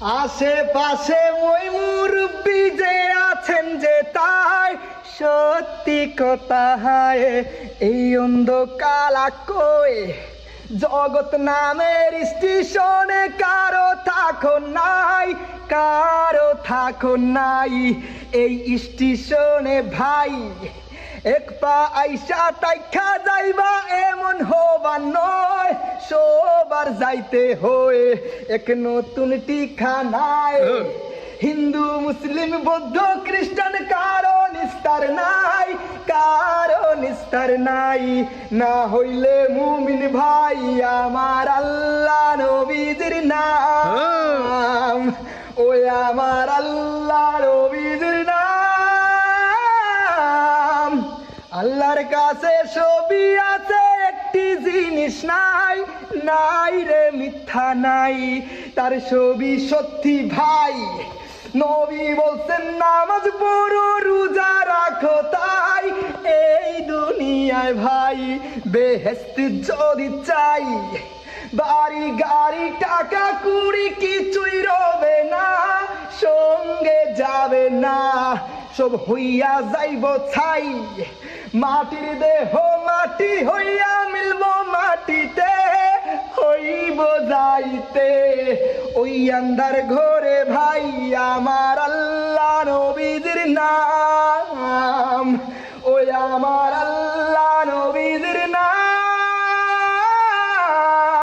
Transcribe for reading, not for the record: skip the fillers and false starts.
আশেপাশে ওই মুরব্বি যে আছেন যে তাই সত্যি কথা হায় এই অন্ধকালা কই জগৎ নামের স্টেশনে কারো থাকো নাই এই স্টেশনে ভাই এক পা আইসা তাইখা যাইবা এমন হবা নয় সবার যাইতে হয়ে এক নতুন ঠিকানায় হিন্দু মুসলিম বৌদ্ধ খ্রিস্টান কারো নিস্তার নাই না হইলে মুমিন ভাই আমার আল্লাহ নবীজির নাম ওই আমার আল্লাহ নবীজির নাম আল্লাহর কাছে ছবি আছে একটি জিনিস নাই রে মিথ্যা নাই তার ছবি সত্যি ভাই নবী বলছেন নামাজ পড়ো রোজা রাখো তাই এই দুনিয়ায় ভাই বেহেশত যদি চাই বাড়ি গাড়ি টাকা কুড়ি কিছুই রবে না সঙ্গে যাবে না সব হইয়া যাইব ছাই মাটির দেহ মাটি হইয়া মিলব মাটিতে হইব যাইতে ওই আন্ধার ঘরে ভাই আমার আল্লাহ নবীজির নাম